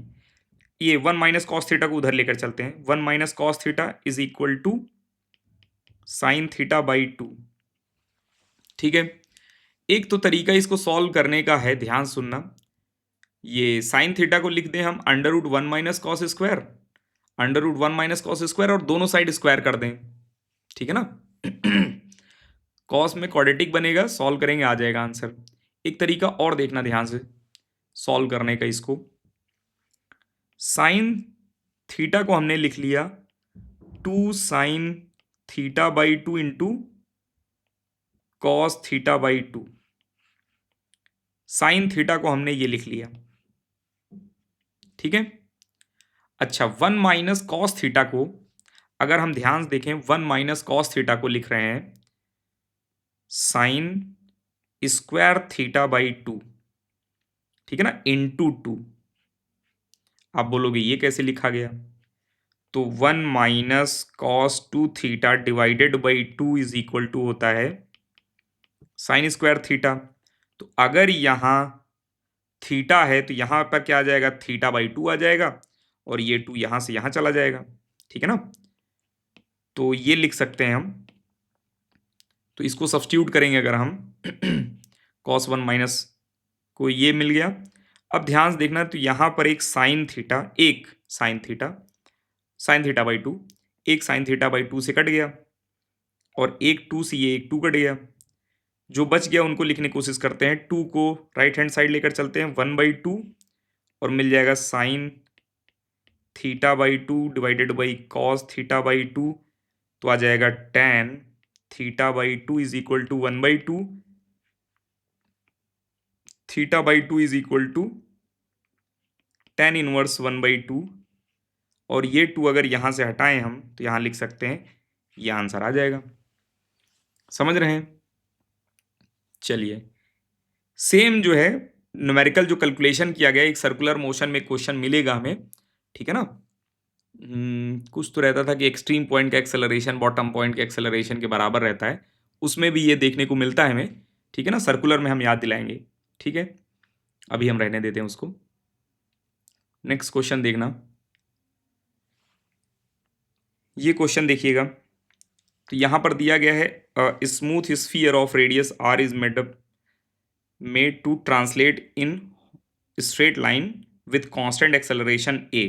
ये 1 माइनस कॉस थीटा को उधर लेकर चलते हैं, 1 minus cos theta is equal to sine थीटा/2, ठीक है। एक तो तरीका इसको सॉल्व करने का है, ध्यान सुनना, ये साइन थीटा को लिख दें हम √1 minus cos square, √1 minus cos square, और दोनों साइड स्क्वायर कर दें, ठीक है ना। कॉस में क्वाड्रेटिक बनेगा, सॉल्व करेंगे आ जाएगा आंसर। एक तरीका और देखना ध्यान से सॉल्व करने का, इसको साइन थीटा को हमने लिख लिया 2 sign थीटा/2 into cos थीटा/2, sine theta को हमने ये लिख लिया, ठीक है। अच्छा, 1 माइनस कॉस थीटा को अगर हम ध्यान से देखें, 1 माइनस कॉस थीटा को लिख रहे हैं साइन स्क्वायर थीटा/2, ठीक है ना, इंटू 2। आप बोलोगे ये कैसे लिखा गया, तो 1 minus cos 2 theta divided by 2 is equal to होता है साइन स्क्वायर थीटा। तो अगर यहां थीटा है तो यहां पर क्या आ जाएगा, थीटा/2 आ जाएगा, और ये 2 यहां से यहां चला जाएगा, ठीक है ना। तो ये लिख सकते हैं हम, तो इसको सब्स्टिट्यूट करेंगे अगर हम कॉस 1 माइनस को, ये मिल गया। अब ध्यान से देखना, तो यहां पर एक साइन थीटा, एक साइन थीटा, साइन थीटा/2, एक साइन थीटा/2 से कट गया, और एक 2 से ये एक 2 कट गया। जो बच गया उनको लिखने की कोशिश करते हैं, 2 को राइट हैंड साइड लेकर चलते हैं, 1/2, और मिल जाएगा साइन थीटा/2 डिवाइडेड बाई कॉस थीटा/2 तो आ जाएगा tan θ/2 is equal to 1/2, θ/2 is equal to tan inverse 1/2, और ये 2 अगर यहां से हटाएं हम तो यहां लिख सकते हैं, ये आंसर आ जाएगा। समझ रहे हैं? चलिए, सेम जो है न्यूमेरिकल जो कैलकुलेशन किया गया, एक सर्कुलर मोशन में क्वेश्चन मिलेगा हमें, ठीक है ना। कुछ तो रहता था कि एक्सट्रीम पॉइंट का एक्सेलरेशन बॉटम पॉइंट के एक्सेलरेशन के बराबर रहता है, उसमें भी ये देखने को मिलता है हमें, ठीक है ना। सर्कुलर में हम याद दिलाएंगे, ठीक है। अभी हम रहने देते हैं उसको। नेक्स्ट क्वेश्चन देखना, ये क्वेश्चन देखिएगा। तो यहां पर दिया गया है smooth sphere of radius R is made to translate in straight line with constant acceleration a.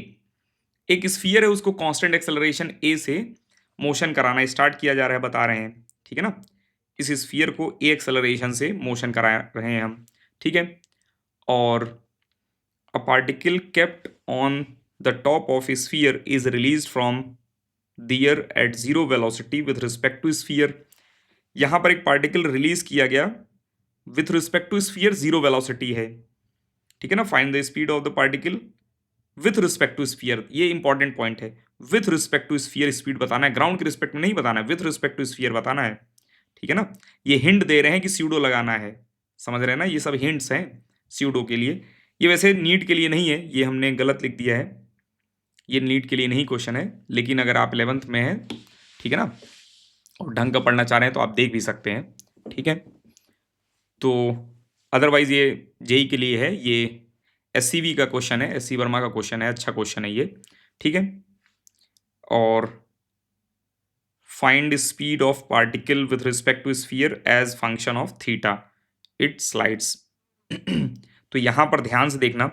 एक स्फीयर है, उसको कांस्टेंट एक्सेलरेशन ए से मोशन कराना स्टार्ट किया जा रहा है, बता रहे हैं, ठीक है ना। इस स्फीयर को ए एक्सेलरेशन से मोशन करा रहे हैं हम, ठीक है। और a particle kept on the top of sphere is released from the air at zero velocity with respect to sphere. यहां पर एक पार्टिकल रिलीज किया गया with respect to sphere, zero velocity है, ठीक है ना। Find the speed of the particle with respect to sphere, ये इंपॉर्टेंट पॉइंट है। With respect to sphere speed बताना है, ग्राउंड के रिस्पेक्ट में नहीं बताना है, विथ रिस्पेक्ट टू स्फीयर बताना है, ठीक है ना। ये हिंट दे रहे हैं कि स्यूडो लगाना है, समझ रहे हैं ना, ये सब हिंट्स हैं स्यूडो के लिए। ये वैसे नीट के लिए नहीं है, ये हमने गलत लिख दिया है, ये नीट के लिए नहीं क्वेश्चन है, लेकिन अगर आप 11th में हैं, ठीक है ना, और ढंग का पढ़ना चाह रहे हैं तो आप देख भी सकते हैं, ठीक है। तो अदरवाइज ये जेई के लिए है, ये एससीबी का क्वेश्चन है, एससी वर्मा का क्वेश्चन है, अच्छा क्वेश्चन है ये, ठीक है। और find speed of particle with respect to sphere as function of theta, it slides. तो यहां पर ध्यान से देखना,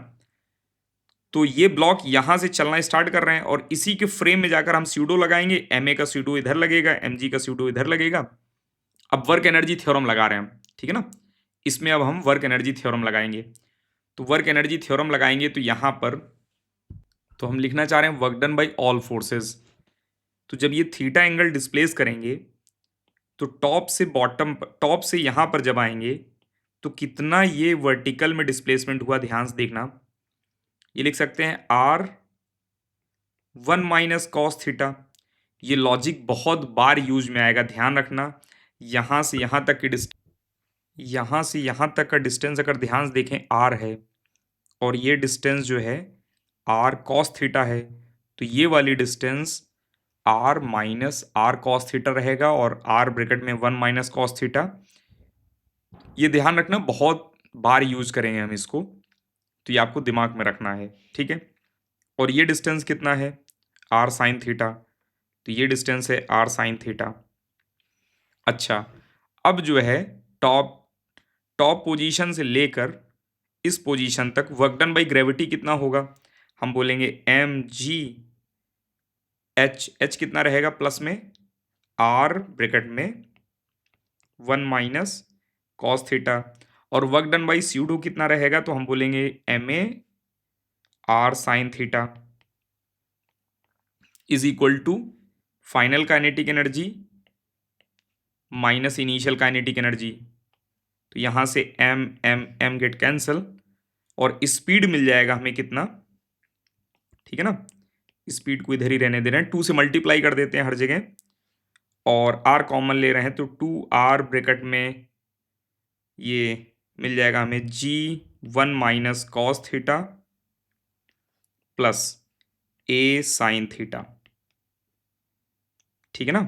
तो ये ब्लॉक यहां से चलना स्टार्ट कर रहे हैं और इसी के फ्रेम में जाकर हम स्यूडो लगाएंगे, एम ए का स्यूडो इधर लगेगा, एम जी का स्यूडो इधर लगेगा। अब वर्क एनर्जी थ्योरम लगा रहे हैं हम, ठीक है ना। इसमें अब हम वर्क एनर्जी थ्योरम लगाएंगे, तो वर्क एनर्जी थ्योरम लगाएंगे तो यहां पर तो हम लिखना चाह रहे हैं work done by all forces. तो जब ये थीटा एंगल डिस्प्लेस करेंगे तो टॉप से बॉटम, टॉप से यहां पर जब आएंगे तो कितना ये वर्टिकल में डिस्प्लेसमेंट हुआ, ध्यान से देखना। ये लिख सकते हैं आर 1 - कॉस थीटा। ये लॉजिक बहुत बार यूज में आएगा, ध्यान रखना। यहां से यहां तक की यहां से यहां तक का डिस्टेंस अगर ध्यान से देखें आर है, और ये डिस्टेंस जो है आर कॉस थीटा है, तो ये वाली distance R minus R cos theta रहेगा, और आर ब्रैकेट में 1 - कॉस थीटा। ये ध्यान रखना, बहुत बार यूज करेंगे हम इसको, तो ये आपको दिमाग में रखना है, ठीक है। और ये डिस्टेंस कितना है, आर साइन थीटा, तो ये डिस्टेंस है आर साइन थीटा। अच्छा, अब जो है टॉप टॉप पोजीशन से लेकर इस पोजीशन तक वर्क डन बाई ग्रेविटी कितना होगा, हम बोलेंगे एम जी एच, एच कितना रहेगा प्लस में आर ब्रैकेट में 1 - कॉस थीटा, और वर्क डन बाई स्यूडो कितना रहेगा, तो हम बोलेंगे M A R sine theta is equal to final kinetic energy minus initial kinetic energy. तो यहां से M M M get cancel, और स्पीड मिल जाएगा हमें कितना, ठीक है ना। स्पीड को इधर ही रहने दे रहे हैं, 2 से मल्टीप्लाई कर देते हैं हर जगह, और आर कॉमन ले रहे हैं, तो 2r ब्रैकेट में ये मिल जाएगा हमें g1 - cos theta plus a sine theta, ठीक है ना।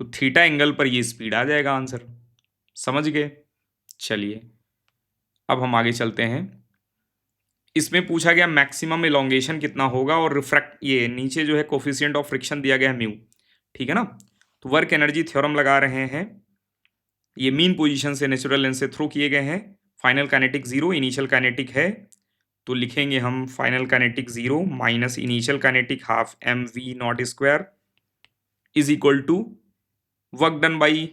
तो थीटा एंगल पर ये स्पीड आ जाएगा आंसर, समझ गए। चलिए, अब हम आगे चलते हैं। इसमें पूछा गया मैक्सिमम इलोंगेशन कितना होगा, और रिफ्रैक्ट, ये नीचे जो है कोफिशिएंट ऑफ फ्रिक्शन दिया गया है म्यू, ठीक है ना। तो वर्क एनर्जी थ्योरम लगा रहे हैं, ये मीन पोजीशन से नेचुरल लेंथ से थ्रो किए गए हैं। फाइनल काइनेटिक 0, इनिशियल काइनेटिक है, तो लिखेंगे हम final kinetic 0 minus initial kinetic half M V naught square is equal to work done by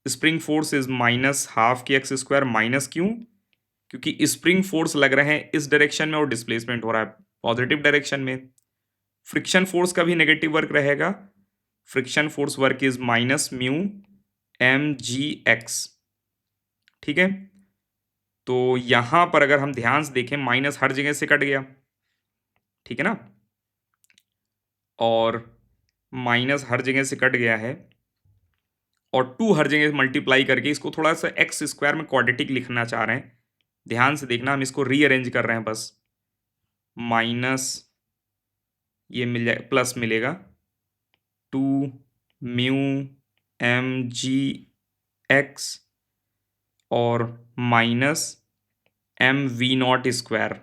spring force is minus half K X square minus क्यों, क्योंकि स्प्रिंग फोर्स लग रहे हैं इस डायरेक्शन में और डिस्प्लेसमेंट हो रहा है पॉजिटिव डायरेक्शन में। फ्रिक्शन फोर्स का भी नेगेटिव वर्क रहेगा, friction force work is minus mu M G X. ठीक है, तो यहां पर अगर हम ध्यान से देखें माइनस हर जगह से कट गया, ठीक है ना, और माइनस हर जगह से कट गया है और 2 हर जगह मल्टीप्लाई करके इसको थोड़ा सा एक्स स्क्वायर में क्वाड्रेटिक लिखना चाह रहे हैं। ध्यान से देखना, हम इसको रीअरेंज कर रहे हैं बस। माइनस ये मिल जाए, प्लस मिलेगा 2 म्यू एम जी एक्स और minus M V naught square.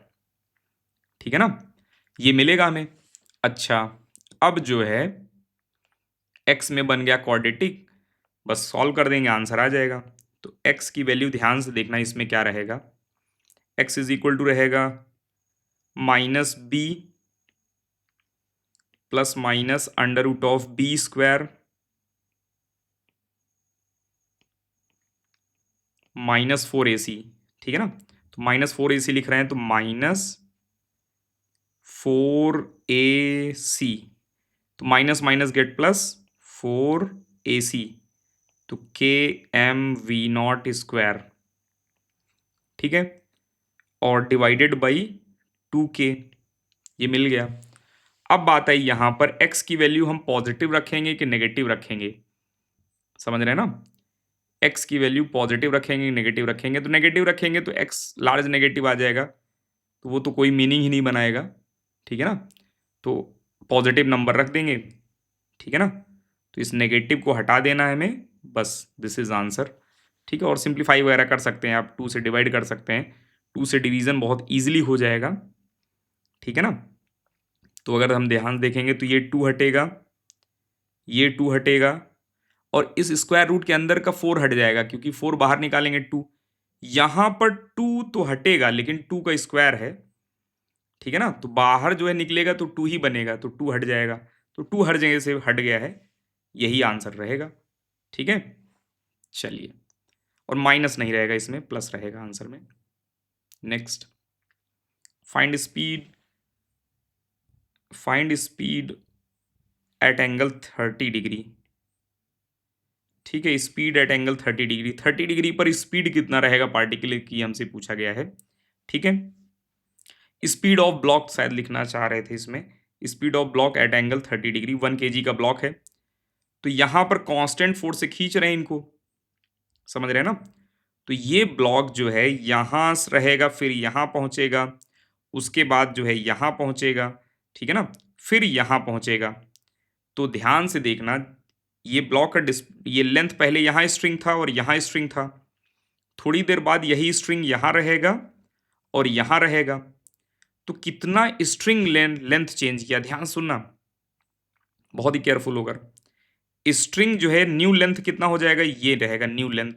ठीक है ना, ये मिलेगा हमें। अच्छा, अब जो है एक्स में बन गया क्वाड्रेटिक, बस सॉल्व कर देंगे आंसर आ जाएगा। तो एक्स की वैल्यू ध्यान से देखना, इसमें क्या रहेगा, एक्स इज इक्वल टू रहेगा minus B plus minus under root of B square minus 4ac। ठीक है ना, तो माइनस 4ac लिख रहे हैं, तो माइनस 4ac, तो minus minus get plus 4ac, तो के एम वी नॉट स्क्वायर। ठीक है, और डिवाइडेड बाई 2k, ये मिल गया। अब बात आई यहां पर x की वैल्यू हम पॉजिटिव रखेंगे कि नेगेटिव रखेंगे, समझ रहे हैं ना, x की वैल्यू पॉजिटिव रखेंगे नेगेटिव रखेंगे, तो नेगेटिव रखेंगे तो x लार्ज नेगेटिव आ जाएगा, तो वो तो कोई मीनिंग ही नहीं बनाएगा। ठीक है ना, तो पॉजिटिव नंबर रख देंगे। ठीक है ना, तो इस नेगेटिव को हटा देना है हमें, बस दिस इज आंसर। ठीक है, और सिंप्लीफाई वगैरह कर सकते हैं आप, 2 से डिवाइड कर सकते हैं, 2 से डिवीजन बहुत ईजिली हो जाएगा। ठीक है ना, तो अगर हम ध्यान देखेंगे तो ये 2 हटेगा, ये 2 हटेगा, और इस स्क्वायर रूट के अंदर का 4 हट जाएगा, क्योंकि 4 बाहर निकालेंगे 2, यहां पर 2 तो हटेगा लेकिन 2 का स्क्वायर है। ठीक है ना, तो बाहर जो है निकलेगा तो 2 ही बनेगा, तो 2 हट जाएगा, तो 2 हर जगह से हट गया है, यही आंसर रहेगा। ठीक है, चलिए, और माइनस नहीं रहेगा इसमें, प्लस रहेगा आंसर में। Next, find speed, find speed at angle 30 degree. ठीक है, speed at angle 30 degree, 30 degree पर स्पीड कितना रहेगा पार्टिकल की हमसे पूछा गया है। ठीक है, स्पीड ऑफ ब्लॉक शायद लिखना चाह रहे थे इसमें, speed of block at angle 30 degree, 1 kg का ब्लॉक है, तो यहां पर कांस्टेंट फोर्स से खींच रहे हैं इनको, समझ रहे हैं ना, तो ये ब्लॉक जो है यहां से रहेगा, फिर यहां पहुंचेगा, उसके बाद जो है यहां पहुंचेगा, ठीक है ना, फिर यहां पहुंचेगा। तो ध्यान से देखना, ये ब्लॉक का ये लेंथ पहले यहां स्ट्रिंग था और यहां स्ट्रिंग था, थोड़ी देर बाद यही स्ट्रिंग यहां रहेगा और यहां रहेगा, तो कितना स्ट्रिंग लेंथ चेंज किया, ध्यान सुनना बहुत ही केयरफुल होकर। स्ट्रिंग जो है न्यू लेंथ कितना हो जाएगा, ये रहेगा न्यू लेंथ,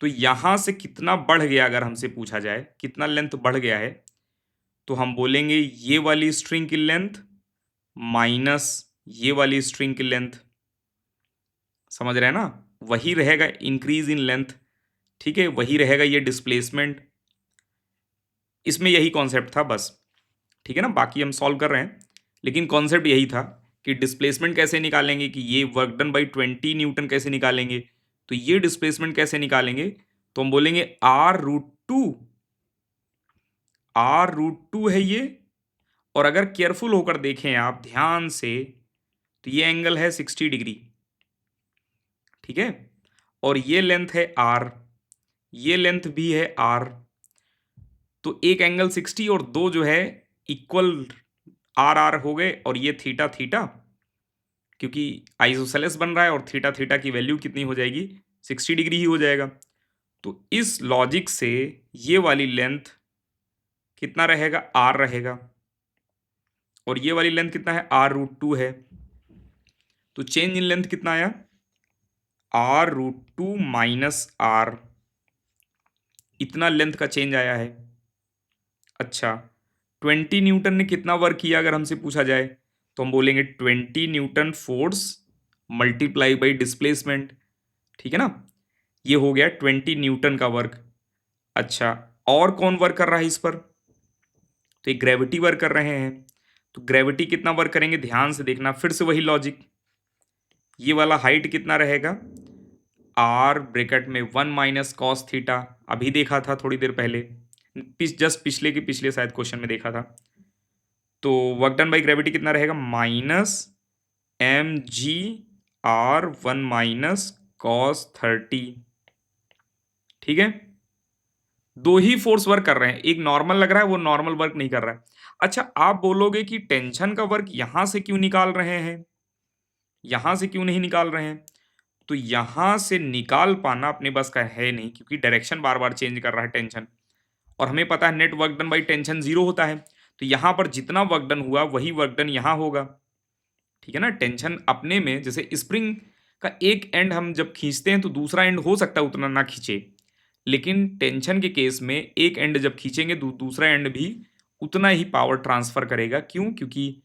तो यहां से कितना बढ़ गया, अगर हमसे पूछा जाए कितना लेंथ बढ़ गया है, तो हम बोलेंगे ये वाली स्ट्रिंग की लेंथ माइनस ये वाली स्ट्रिंग की लेंथ, समझ रहे हैं ना, वही रहेगा इंक्रीज इन लेंथ। ठीक है, वही रहेगा ये डिस्प्लेसमेंट, इसमें यही कॉन्सेप्ट था बस। ठीक है ना, बाकी हम सॉल्व कर रहे हैं, लेकिन कॉन्सेप्ट यही था कि डिस्प्लेसमेंट कैसे निकालेंगे, कि ये वर्क डन बाई 20 न्यूटन कैसे निकालेंगे, तो ये डिस्प्लेसमेंट कैसे निकालेंगे, तो हम बोलेंगे r√2, r√2 है ये, और अगर केयरफुल होकर देखें आप ध्यान से, तो ये एंगल है 60 डिग्री। ठीक है, और ये लेंथ है r, ये लेंथ भी है r, तो एक एंगल 60 और दो जो है इक्वल आर आर हो गए, और ये थीटा थीटा, क्योंकि आइसोसेलेस बन रहा है, और थीटा थीटा की वैल्यू कितनी हो जाएगी, 60 डिग्री ही हो जाएगा। तो इस लॉजिक से ये वाली लेंथ कितना रहेगा, आर रहेगा, और ये वाली लेंथ कितना है, r√2 है, तो चेंज इन लेंथ कितना आया, r√2 माइनस आर, इतना लेंथ का चेंज आया है। अच्छा, 20 न्यूटन ने कितना वर्क किया अगर हमसे पूछा जाए, तो हम बोलेंगे 20 Newton force multiply by displacement. ठीक है ना, ये हो गया 20 न्यूटन का वर्क। अच्छा, और कौन वर्क कर रहा है इस पर, तो ये ग्रेविटी वर्क कर रहे हैं, तो ग्रेविटी कितना वर्क करेंगे, ध्यान से देखना, फिर से वही लॉजिक। ये वाला हाइट कितना रहेगा, आर ब्रैकेट में 1 माइनस कॉस थीटा, अभी देखा था थोड़ी देर पहले, जस्ट पिछले के पिछले शायद क्वेश्चन में देखा था। तो वर्क डन बाई ग्रेविटी कितना रहेगा, minus M G R 1 minus cos 30। ठीक है, दो ही फोर्स वर्क कर रहे हैं, एक नॉर्मल लग रहा है, वो नॉर्मल वर्क नहीं कर रहा है। अच्छा, आप बोलोगे कि टेंशन का वर्क यहां से क्यों निकाल रहे हैं, यहां से क्यों नहीं निकाल रहे हैं? तो यहां से निकाल पाना अपने बस का है नहीं, क्योंकि डायरेक्शन बार बार चेंज कर रहा है टेंशन, और हमें पता है net work done by tension 0 होता है। तो यहां पर जितना वर्क डन हुआ वही वर्क डन यहां होगा। ठीक है ना, टेंशन अपने में, जैसे स्प्रिंग का एक एंड हम जब खींचते हैं तो दूसरा एंड हो सकता है उतना ना खींचे, लेकिन टेंशन के केस में एक एंड जब खींचेंगे दूसरा एंड भी उतना ही पावर ट्रांसफर करेगा। क्यों? क्योंकि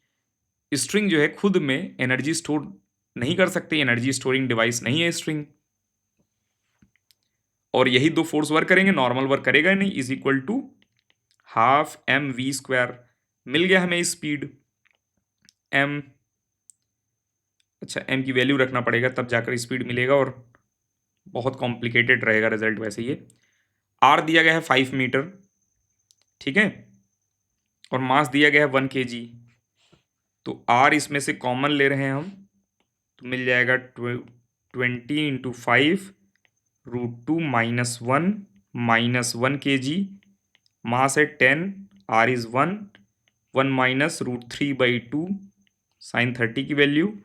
स्ट्रिंग जो है खुद में एनर्जी स्टोर नहीं कर सकते, एनर्जी स्टोरिंग डिवाइस नहीं है स्ट्रिंग, और यही दो फोर्स वर्क करेंगे, नॉर्मल वर्क करेगा नहीं, is equal to half M v square. मिल गया हमें स्पीड एम। अच्छा, एम की वैल्यू रखना पड़ेगा तब जाकर स्पीड मिलेगा, और बहुत कॉम्प्लिकेटेड रहेगा रिजल्ट वैसे। ये आर दिया गया है 5 मीटर, ठीक है, और मास दिया गया है 1 kg। तो आर इसमें से कॉमन ले रहे हैं हम, तो मिल जाएगा 20 इंटू 5 √2 माइनस 1 kg, मास है 10, आर इज 1 माइनस √3/2 साइन 30 की value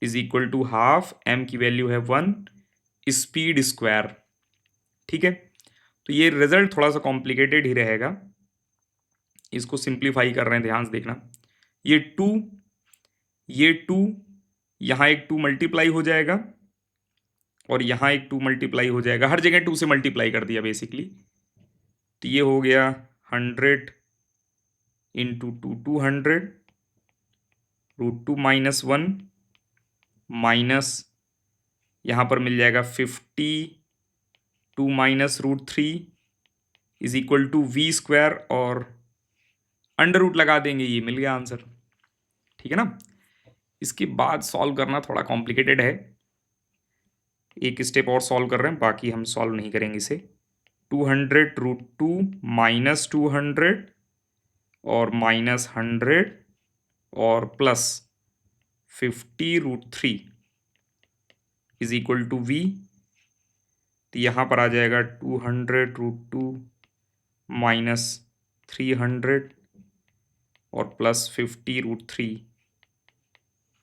is equal to half, M की वैल्यू है 1, स्पीड स्क्वायर। ठीक है, तो ये रिजल्ट थोड़ा सा कॉम्प्लिकेटेड ही रहेगा, इसको सिंप्लीफाई कर रहे हैं, ध्यान से देखना। ये 2 यहाँ एक 2 मल्टीप्लाई हो जाएगा, और यहाँ एक 2 मल्टीप्लाई हो जाएगा, हर जगह 2 से मल्टीप्लाई कर दिया बेसिकली। तो ये हो गया 100 इंटू 200 √2 माइनस 1 माइनस, यहाँ पर मिल जाएगा 52 minus √3 is equal to V square, और अंडर रूट लगा देंगे, ये मिल गया आंसर। ठीक है ना, इसके बाद सॉल्व करना थोड़ा कॉम्प्लिकेटेड है, एक स्टेप और सॉल्व कर रहे हैं, बाकी हम सॉल्व नहीं करेंगे इसे। 200 √2 माइनस 200 और माइनस 100 और plus 50 √3 is equal to V. तो यहाँ पर आ जाएगा 200 √2 माइनस 300 और plus 50 √3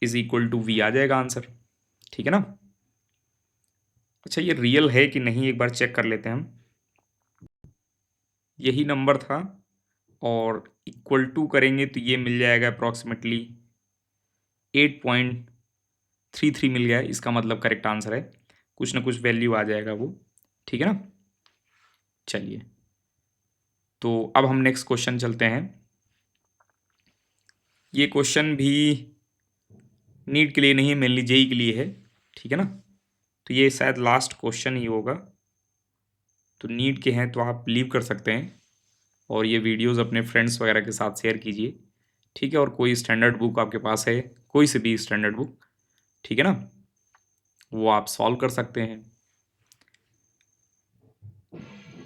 is equal to v, आ जाएगा आंसर। ठीक है ना। अच्छा, ये रियल है कि नहीं एक बार चेक कर लेते हैं हम। यही नंबर था, और इक्वल टू करेंगे तो ये मिल जाएगा अप्रॉक्सीमेटली 8.33 मिल गया है, इसका मतलब करेक्ट आंसर है, कुछ ना कुछ वैल्यू आ जाएगा वो। ठीक है ना, चलिए तो अब हम नेक्स्ट क्वेश्चन चलते हैं। ये क्वेश्चन भी नीट के लिए नहीं है, मेनली जेई के लिए है। ठीक है ना, तो ये शायद लास्ट क्वेश्चन ही होगा, तो नीट के हैं तो आप लीव कर सकते हैं, और ये वीडियोस अपने फ्रेंड्स वगैरह के साथ शेयर कीजिए। ठीक है, और कोई स्टैंडर्ड बुक आपके पास है, कोई से भी स्टैंडर्ड बुक, ठीक है ना, वो आप सॉल्व कर सकते हैं।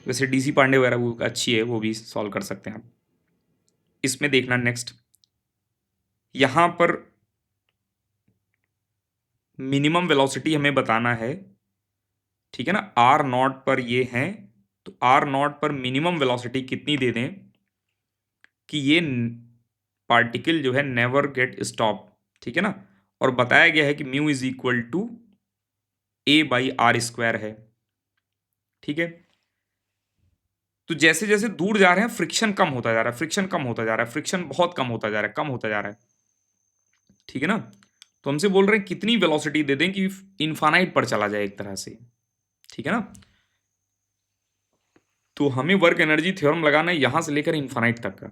वैसे डीसी पांडे वगैरह बुक अच्छी है, वो भी सॉल्व कर सकते हैं आप। इसमें देखना नेक्स्ट, यहाँ पर मिनिमम वेलोसिटी हमें बताना है। ठीक है ना, आर नॉट पर ये है, तो आर नॉट पर मिनिमम वेलोसिटी कितनी दे दें कि ये पार्टिकल जो है नेवर गेट स्टॉप। ठीक है ना, और बताया गया है कि mu is equal to a/r² है। ठीक है, तो जैसे जैसे दूर जा रहे हैं फ्रिक्शन कम होता जा रहा है, फ्रिक्शन कम होता जा रहा है, फ्रिक्शन बहुत कम होता जा रहा है, कम होता जा रहा है। ठीक है ना, तो हमसे बोल रहे हैं कितनी वेलोसिटी दे दें कि इनफाइनाइट पर चला जाए एक तरह से। ठीक है ना, तो हमें वर्क एनर्जी थ्योरम लगाना है यहां से लेकर इनफाइनाइट तक का।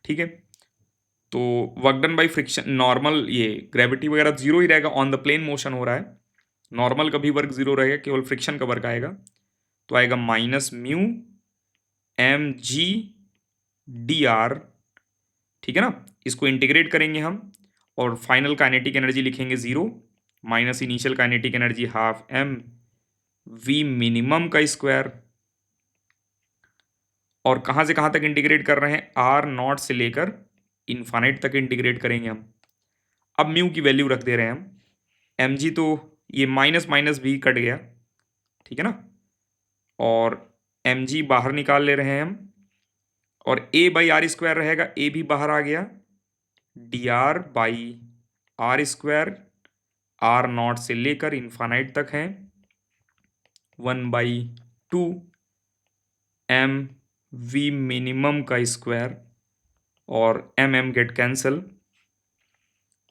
ठीक है, तो work done by friction normal, ये ग्रेविटी वगैरह जीरो ही रहेगा, ऑन द प्लेन मोशन हो रहा है, नॉर्मल का भी वर्क जीरो रहेगा, केवल फ्रिक्शन का वर्क आएगा। तो आएगा माइनस म्यू mg dr ठीक है ना। इसको इंटीग्रेट करेंगे हम और फाइनल काइनेटिक एनर्जी लिखेंगे 0 minus initial kinetic energy half M V minimum का स्क्वायर। और कहाँ से कहाँ तक इंटीग्रेट कर रहे हैं, आर नॉट से लेकर इन्फानाइट तक इंटीग्रेट करेंगे हम। अब म्यू की वैल्यू रख दे रहे हैं हम, एम जी तो ये माइनस माइनस भी कट गया, ठीक है ना, और एम जी बाहर निकाल ले रहे हैं हम, और ए बाई आर स्क्वायर रहेगा, ए भी बाहर आ गया, D R by R square R naught से लेकर इन्फानाइट तक है 1/2 एम वी मिनिमम का स्क्वायर, और M M get cancel.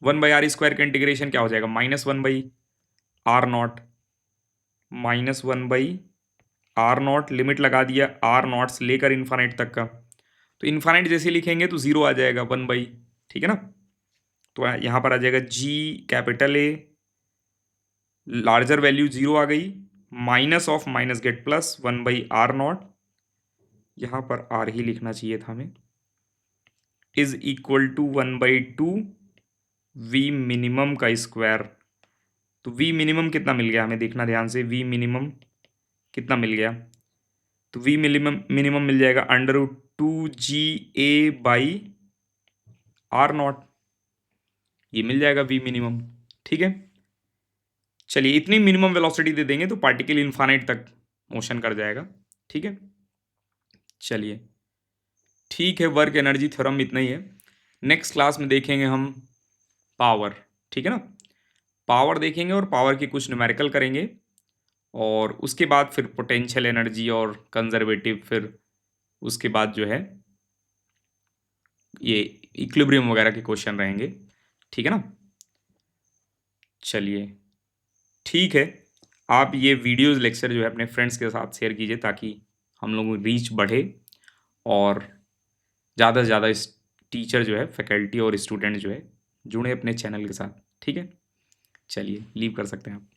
1/r square का इंटीग्रेशन क्या हो जाएगा, -1/r0 -1/r0 लिमिट लगा दिया आर नॉट से लेकर इन्फानाइट तक का, तो इन्फानाइट जैसे लिखेंगे तो 0 आ जाएगा 1/, ठीक है ना। तो यहां पर आ जाएगा G capital A, larger value 0 आ गई, minus of minus get plus 1/r0, यहां पर आर ही लिखना चाहिए था हमें, is equal to 1/2 V minimum का स्क्वायर। तो वी मिनिमम कितना मिल गया हमें, देखना ध्यान से, वी मिनिमम कितना मिल गया, तो वी मिनिमम मिल जाएगा √2GA/r0, ये मिल जाएगा वी मिनिमम, ठीक है। चलिए इतनी मिनिमम वेलोसिटी दे देंगे तो पार्टिकल इन्फानाइट तक मोशन कर जाएगा, ठीक है। चलिए ठीक है, वर्क एनर्जी थ्योरम इतना ही है। नेक्स्ट क्लास में देखेंगे हम पावर, ठीक है ना, पावर देखेंगे और पावर की कुछ न्यूमेरिकल करेंगे, और उसके बाद फिर पोटेंशियल एनर्जी और कंजर्वेटिव, फिर उसके बाद जो है ये इक्विलिब्रियम वगैरह के क्वेश्चन रहेंगे, ठीक है ना। चलिए ठीक है, आप ये वीडियोस लेक्चर जो है अपने फ्रेंड्स के साथ शेयर कीजिए ताकि हम लोगों की रीच बढ़े और ज़्यादा से ज़्यादा इस टीचर जो है, फैकल्टी और स्टूडेंट जो है जुड़े अपने चैनल के साथ, ठीक है। चलिए लीव कर सकते हैं आप।